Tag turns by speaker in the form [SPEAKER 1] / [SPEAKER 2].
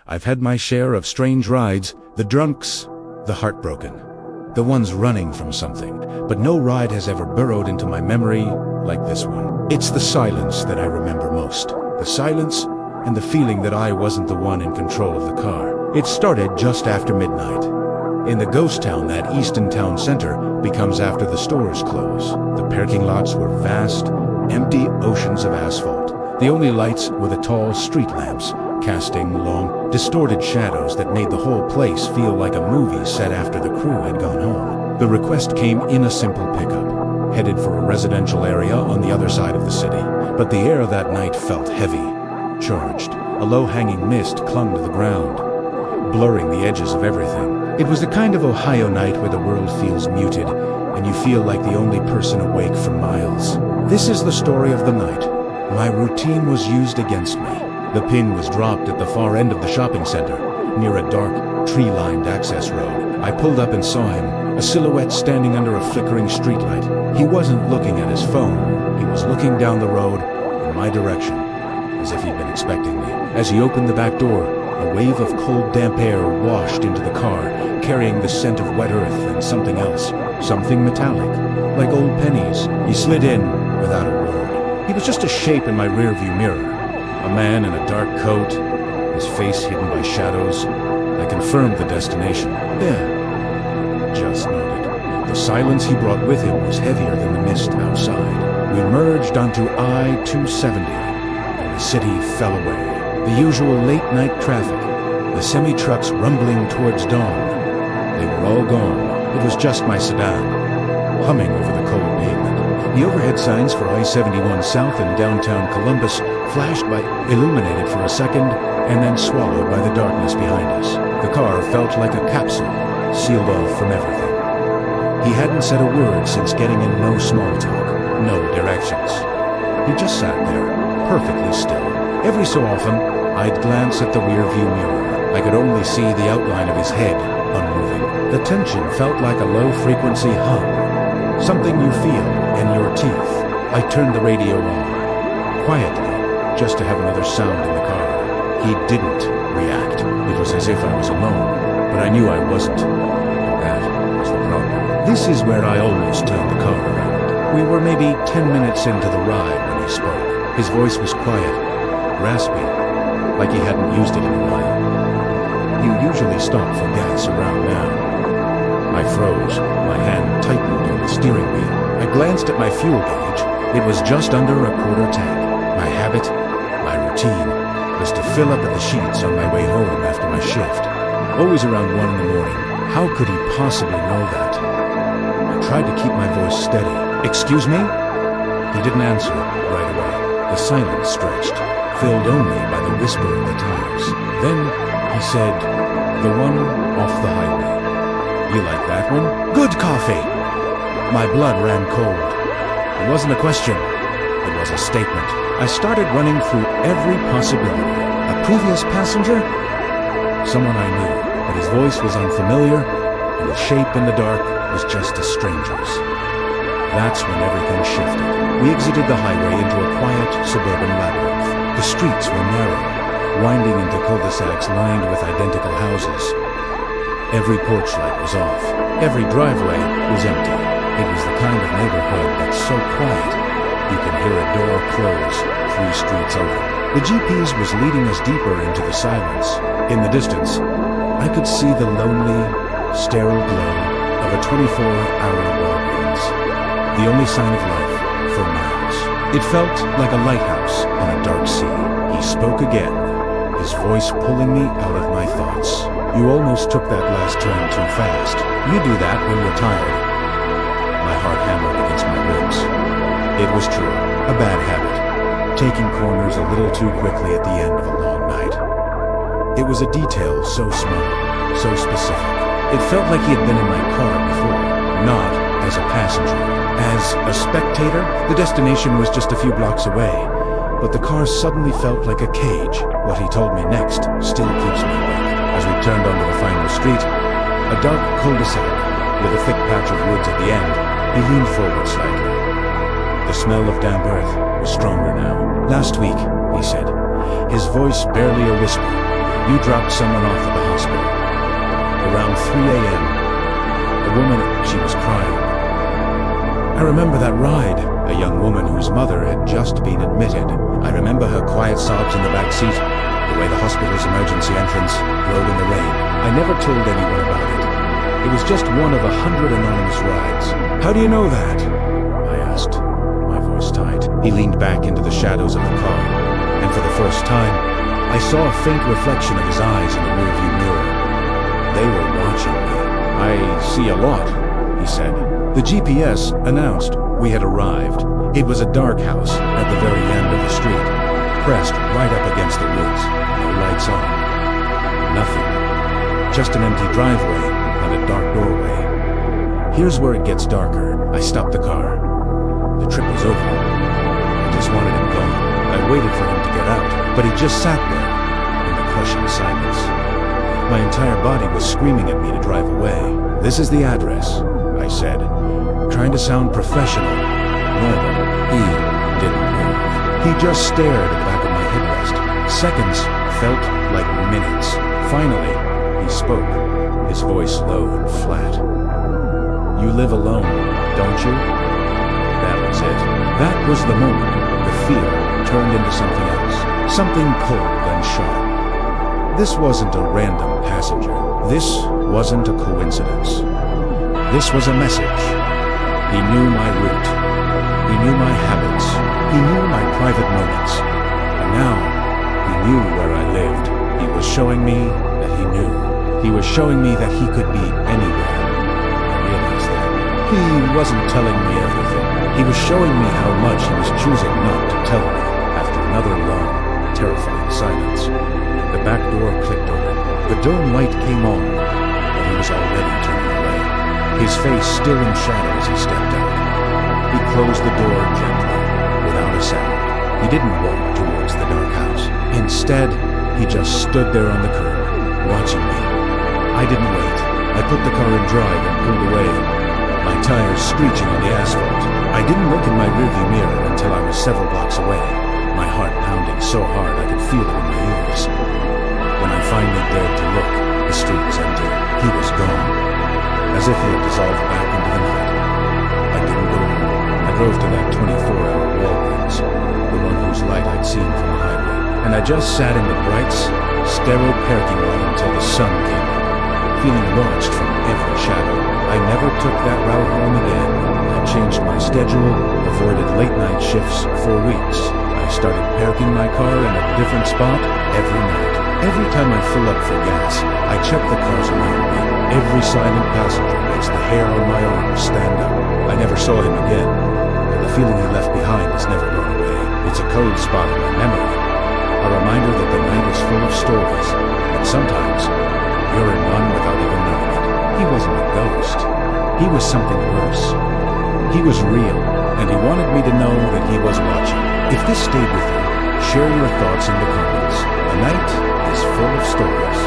[SPEAKER 1] I've had my share of strange rides, the drunks, the heartbroken, the ones running from something, but no ride has ever burrowed into my memory like this one. It's the silence that I remember most. The silence and the feeling that I wasn't the one in control of the car. It started just after midnight. In the ghost town that Easton Town Center becomes after the stores close. The parking lots were vast, empty oceans of asphalt. The only lights were the tall street lamps, casting long, distorted shadows that made the whole place feel like a movie set after the crew had gone home. The request came in a simple pickup, headed for a residential area on the other side of the city. But the air that night felt heavy, charged. A low-hanging mist clung to the ground, blurring the edges of everything. It was the kind of Ohio night where the world feels muted, and you feel like the only person awake for miles. This is the story of the night. My routine was used against me. The pin was dropped at the far end of the shopping center, near a dark, tree-lined access road. I pulled up and saw him, a silhouette standing under a flickering streetlight. He wasn't looking at his phone. He was looking down the road, in my direction, as if he'd been expecting me. As he opened the back door, a wave of cold, damp air washed into the car, carrying the scent of wet earth and something else, something metallic, like old pennies. He slid in without a word. He was just a shape in my rearview mirror, a man in a dark coat, his face hidden by shadows. I confirmed the destination. Yeah, just nodded. The silence he brought with him was heavier than the mist outside. We merged onto I-270, and the city fell away. The usual late-night traffic, the semi-trucks rumbling towards dawn. They were all gone. It was just my sedan, humming over the cold pavement. The overhead signs for I-71 South in downtown Columbus flashed by, illuminated for a second, and then swallowed by the darkness behind us. The car felt like a capsule, sealed off from everything. He hadn't said a word since getting in. No small talk, no directions. He just sat there, perfectly still. Every so often, I'd glance at the rear-view mirror. I could only see the outline of his head, unmoving. The tension felt like a low-frequency hum, something you feel in your teeth. I turned the radio on, quietly, just to have another sound in the car. He didn't react. It was as if I was alone, but I knew I wasn't. That was the problem. This is where I almost turned the car around. We were maybe 10 minutes into the ride when he spoke. His voice was quiet, raspy, like he hadn't used it in a while. You usually stop for gas around now. I froze. My hand tightened on the steering wheel. I glanced at my fuel gauge. It was just under a quarter tank. My habit, my routine, was to fill up at the sheets on my way home after my shift. Always around 1 in the morning. How could he possibly know that? I tried to keep my voice steady. Excuse me? He didn't answer right away. The silence stretched, filled only by the whisper of the tires. Then he said, "The one off the highway. You like that one? Good coffee!" My blood ran cold. It wasn't a question. It was a statement. I started running through every possibility. A previous passenger? Someone I knew, but his voice was unfamiliar, and the shape in the dark was just a stranger's. That's when everything shifted. We exited the highway into a quiet suburban labyrinth. The streets were narrow, winding into cul-de-sacs lined with identical houses. Every porch light was off. Every driveway was empty. It was the kind of neighborhood that's so quiet, you can hear a door close 3 streets over. The GPS was leading us deeper into the silence. In the distance, I could see the lonely, sterile glow of a 24-hour Walgreens. The only sign of life for miles. It felt like a lighthouse on a dark sea. He spoke again, his voice pulling me out of my thoughts. "You almost took that last turn too fast. You do that when you're tired." My heart hammered against my ribs. It was true, a bad habit, taking corners a little too quickly at the end of a long night. It was a detail so small, so specific. It felt like he had been in my car before, not as a passenger. As a spectator, the destination was just a few blocks away, but the car suddenly felt like a cage. What he told me next still keeps me awake. As we turned onto the final street, a dark cul-de-sac with a thick patch of woods at the end, he leaned forward slightly. The smell of damp earth was stronger now. "Last week," he said, his voice barely a whisper, You dropped someone off at the hospital. Around 3 a.m., a woman, she was crying. I remember that ride, a young woman whose mother had just been admitted. I remember her quiet sobs in the back seat, the way the hospital's emergency entrance glowed in the rain. I never told anyone about it. It was just one of 100 anonymous rides. How do you know that? I asked, my voice tight. He leaned back into the shadows of the car, and for the first time, I saw a faint reflection of his eyes in the rearview mirror. They were watching me. I see a lot, he said. The GPS announced we had arrived. It was a dark house at the very end of the street, pressed right up against the woods. No lights on. Nothing. Just an empty driveway and a dark doorway. Here's where it gets darker. I stopped the car. The trip was over. I just wanted him gone. I waited for him to get out, but he just sat there in the crushing silence. My entire body was screaming at me to drive away. This is the address, I said, trying to sound professional, normal. He didn't move. He just stared at the back of my headrest. Seconds felt like minutes. Finally, he spoke, his voice low and flat. You live alone, don't you? That was it. That was the moment the fear turned into something else. Something cold and sharp. This wasn't a random passenger. This wasn't a coincidence. This was a message. He knew my route. He knew my habits. He knew my private moments. And now, he knew where I lived. He was showing me that he knew. He was showing me that he could be anywhere. I realized that. He wasn't telling me everything. He was showing me how much he was choosing not to tell me after another long, terrifying silence. The back door clicked open. The dome light came on, but he was already turning away. His face still in shadow as he stepped out. He closed the door gently, without a sound. He didn't walk towards the dark house. Instead, he just stood there on the curb, watching me. I didn't wait. I put the car in drive and pulled away, my tires screeching on the asphalt. I didn't look in my rearview mirror until I was several blocks away, my heart pounding so hard I could feel it in my ears. When I finally dared to look, the street was empty. He was gone, as if he had dissolved back into the night. I didn't go home. I drove to that 24-hour Walgreens, the one whose light I'd seen from the highway, and I just sat in the bright, sterile parking lot until the sun came up, feeling watched from every shadow. I never took that route home again. I changed my schedule, avoided late-night shifts for weeks. I started parking my car in a different spot every night. Every time I fill up for gas, I check the cars around me. Every silent passenger makes the hair on my arms stand up. I never saw him again, but the feeling he left behind has never gone away. It's a cold spot in my memory, a reminder that the night is full of stories, and sometimes you're in one without even knowing it. He wasn't a ghost. He was something worse. He was real, and he wanted me to know that he was watching. If this stayed with you, share your thoughts in the comments. The night is full of stories.